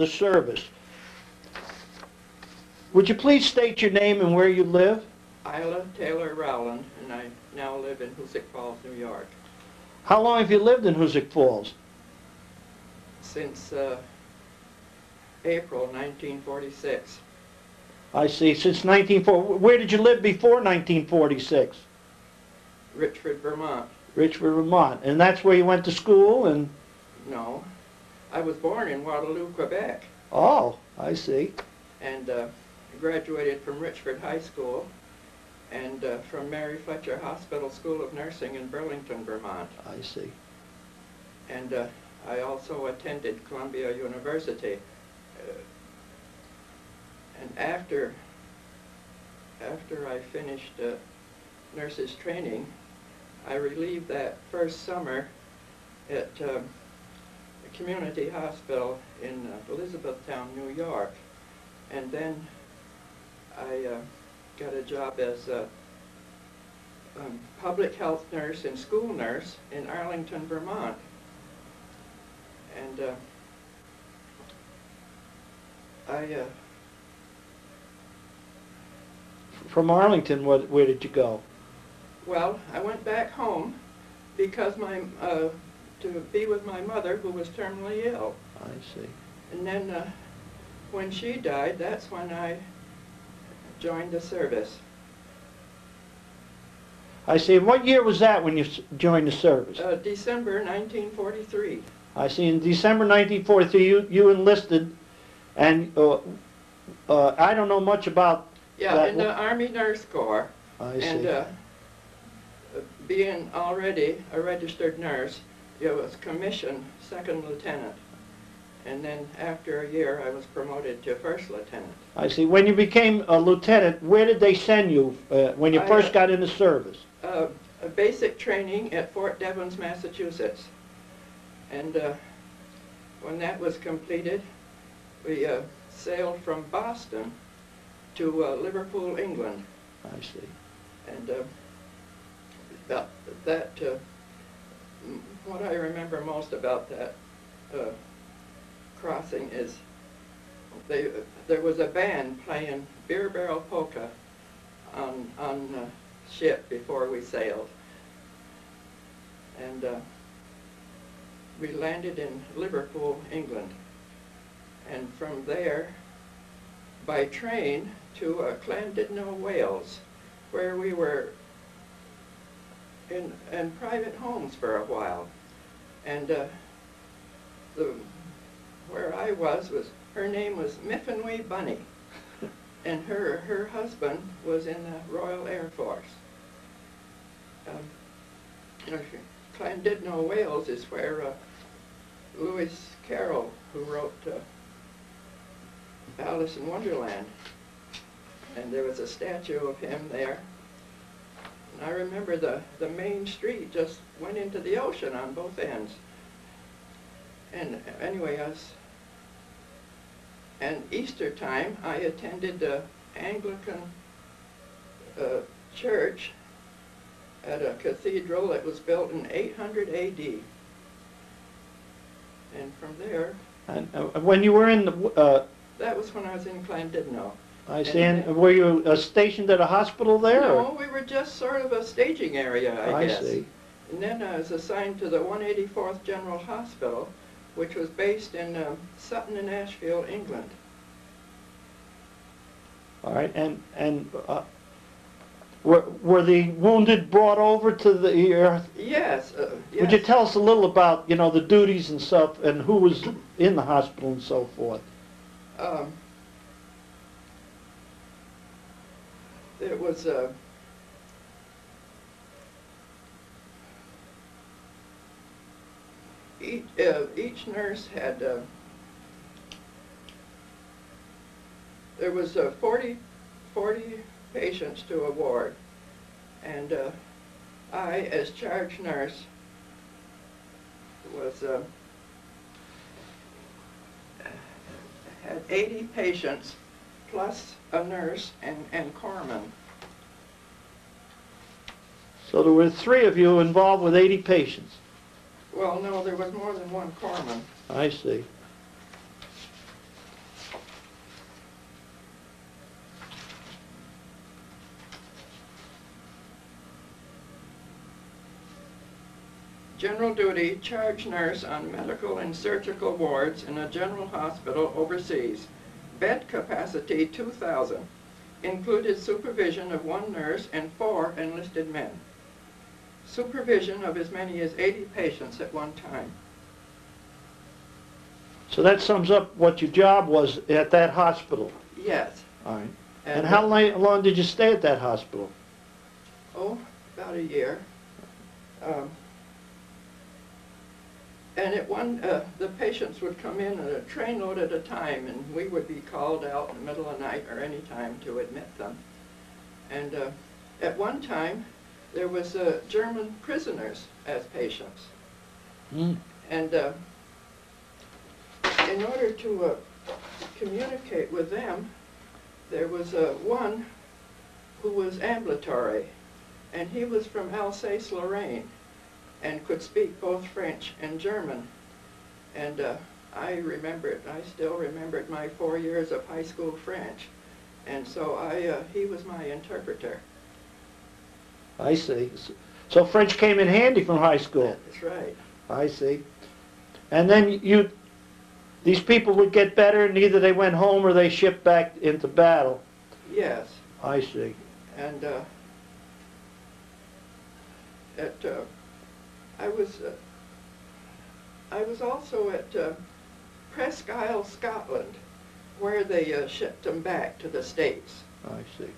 the service. Would you please state your name and where you live? Ila Rowland, and I now live in Hoosick Falls, New York. How long have you lived in Hoosick Falls? Since April 1946. I see. Since 1940. Where did you live before 1946? Richford, Vermont. Richford, Vermont. And that's where you went to school? And No. I was born in Waterloo, Quebec. Oh, I see. And graduated from Richford High School and from Mary Fletcher Hospital School of Nursing in Burlington, Vermont. I see. And I also attended Columbia University. And after I finished nurses training, I relieved that first summer at a community hospital in Elizabethtown, New York. And then I got a job as a public health nurse and school nurse in Arlington, Vermont. And From Arlington, where did you go? well, I went back home because to be with my mother, who was terminally ill. I see. And then when she died, that's when I joined the service. I see. And what year was that when you joined the service? December 1943. I see. In December 1943, you enlisted, and I don't know much about Yeah, that. in the Army Nurse Corps. I see. And being already a registered nurse, I was commissioned second lieutenant. And then after a year, I was promoted to first lieutenant. I see. When you became a lieutenant, where did they send you when you first got into service? A basic training at Fort Devens, Massachusetts. And when that was completed, we sailed from Boston to Liverpool, England. I see. And what I remember most about that crossing is there was a band playing Beer Barrel Polka on the ship before we sailed. And we landed in Liverpool, England. And from there, by train to Llandudno, Wales, where we were in private homes for a while. And where I was her name was Miffenwee Bunny, and her husband was in the Royal Air Force. Llandudno, Wales is where Lewis Carroll, who wrote Alice in Wonderland, and there was a statue of him there. And I remember the main street just went into the ocean on both ends. And anyway, and Easter time, I attended the Anglican church at a cathedral that was built in 800 A.D. And from there... And when you were in the... that was when I was in Llandudno. I see. And were you stationed at a hospital there? No, or? we were just sort of a staging area, I guess. See. And then I was assigned to the 184th General Hospital, which was based in Sutton and Ashfield, England. All right. And were the wounded brought over to the earth? Yes, yes. Would you tell us a little about, the duties and stuff, and who was in the hospital and so forth? It was each nurse had there was 40 patients to a ward, and I, as charge nurse, was had 80 patients plus a nurse and corpsman. So there were 3 of you involved with 80 patients. Well, no, there was more than one corpsman. I see. General duty, charge nurse on medical and surgical wards in a general hospital overseas. Bed capacity 2,000. Included supervision of 1 nurse and 4 enlisted men. Supervision of as many as 80 patients at one time. So that sums up what your job was at that hospital. Yes. All right. And how long did you stay at that hospital? Oh, about a year. And the patients would come in a trainload at a time, and we would be called out in the middle of the night or any time to admit them. And at one time, there was German prisoners as patients. Mm. And in order to communicate with them, there was one who was ambulatory, and he was from Alsace-Lorraine and could speak both French and German. And I still remembered my 4 years of high school French. And so he was my interpreter. I see. So French came in handy from high school. That's right. I see. And then these people would get better, and either they went home or they shipped back into battle. Yes. I see. And I was also at Presque Isle, Scotland, where they shipped them back to the States. I see.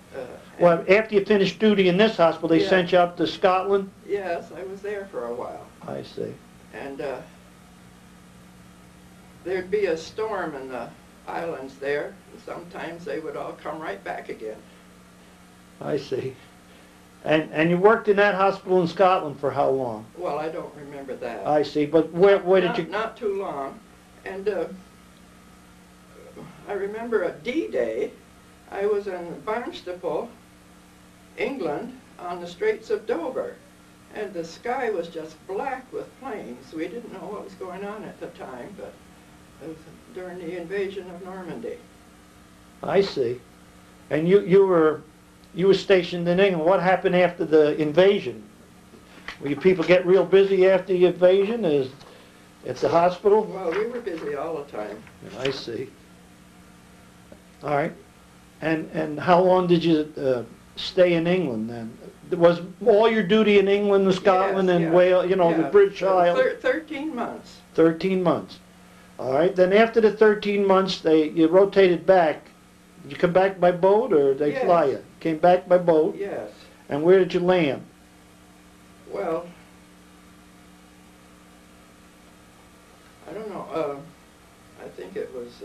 Well, after you finished duty in this hospital, they Yeah. sent you up to Scotland? Yes, I was there for a while. I see. And there'd be a storm in the islands there, and sometimes they would all come right back again. I see. And you worked in that hospital in Scotland for how long? Well, I don't remember that. I see. But where did you... Not too long. And I remember a D-Day, I was in Barnstaple, England, on the Straits of Dover. And the sky was just black with planes. We didn't know what was going on at the time, but it was during the invasion of Normandy. I see. And you were stationed in England. What happened after the invasion? Were you people get real busy after the invasion at the hospital? Well, we were busy all the time. I see. All right. And how long did you stay in England then? Was all your duty in England and Scotland Yes, and yeah. Wales, the British Isles? 13 months. 13 months. All right. Then after the 13 months, you rotated back. Did you come back by boat or they Yes. fly you? Came back by boat. Yes. And where did you land? Well, I don't know. I think it was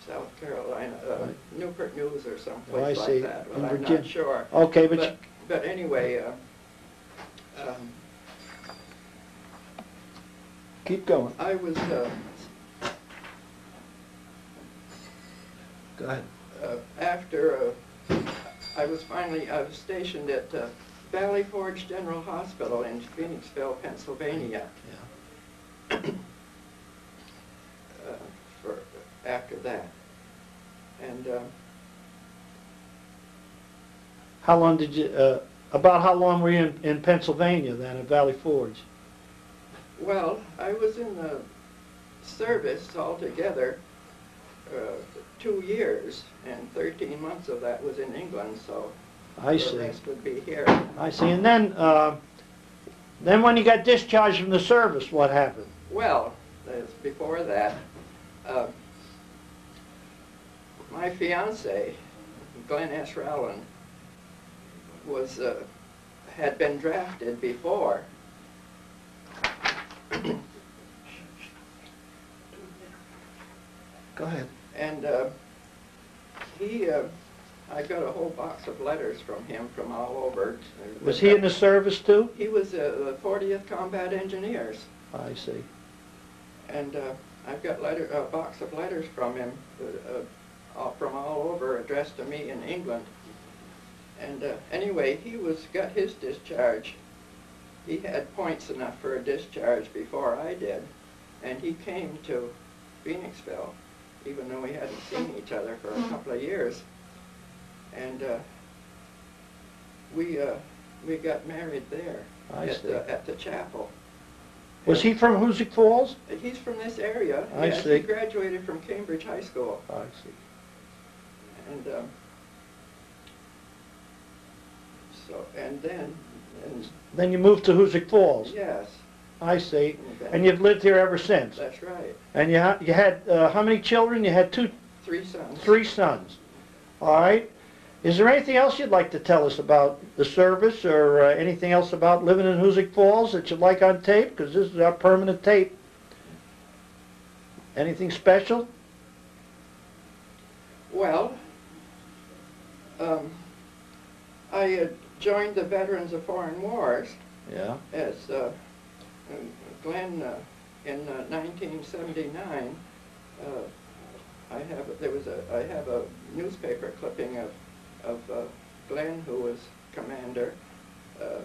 South Carolina, Right. Newport News or someplace Oh, I like see. that, but In I'm Virginia. not sure. Okay, but But anyway, keep going. I was Go ahead. after I was stationed at Valley Forge General Hospital in Phoenixville, Pennsylvania. Yeah. After that, and How long did you? About how long were you in Pennsylvania then at Valley Forge? well, I was in the service altogether 2 years, and 13 months of that was in England, so I the see. rest would be here. I see. And then when you got discharged from the service, what happened? Well, before that, my fiance, Glenn S. Rowland, had been drafted before. Go ahead. And I got a whole box of letters from him from all over. Was he in the service too? He was the 40th Combat Engineers. I see. And I've got a box of letters from him from all over addressed to me in England. And anyway, he got his discharge. He had points enough for a discharge before I did. And he came to Phoenixville, even though we hadn't seen each other for a couple of years. And we got married there. I see. at the chapel. Was he from Hoosick Falls? He's from this area. I Yes, see. he graduated from Cambridge High School. I see. And and Then you moved to Hoosick Falls? yes, I see. And you've lived here ever since? that's right. And you had how many children? You had 3 sons. 3 sons. All right. Is there anything else you'd like to tell us about the service, or anything else about living in Hoosick Falls that you'd like on tape? Because this is our permanent tape. Anything special? Well, I joined the Veterans of Foreign Wars Yeah. as Glenn in 1979. I have a newspaper clipping of Glenn, who was commander, I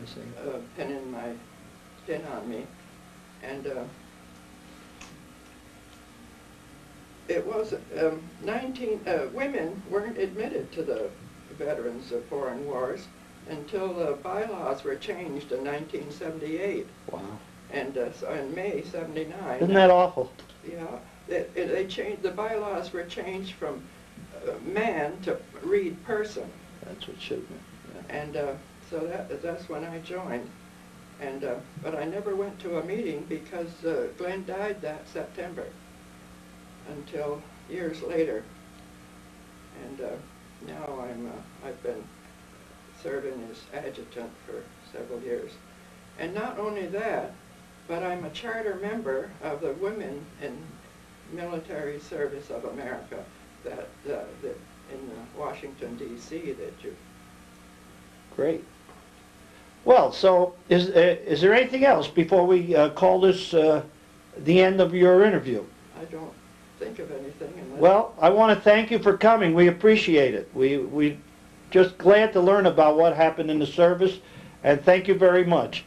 see. pin on me, and it was 19 women weren't admitted to the Veterans of Foreign Wars until the bylaws were changed in 1978. Wow. And so in May '79. Isn't that awful? Yeah, they changed. The bylaws were changed from man to read person. That's what should be. Yeah. And so that's when I joined. And but I never went to a meeting because Glenn died that September until years later. And now I've been serving as adjutant for several years. And not only that, but I'm a charter member of the Women in Military Service of America that in Washington, D.C. that you... Great. Well, so is there anything else before we call this the end of your interview? I don't think of anything. Well, I want to thank you for coming. We appreciate it. We just glad to learn about what happened in the service, and thank you very much.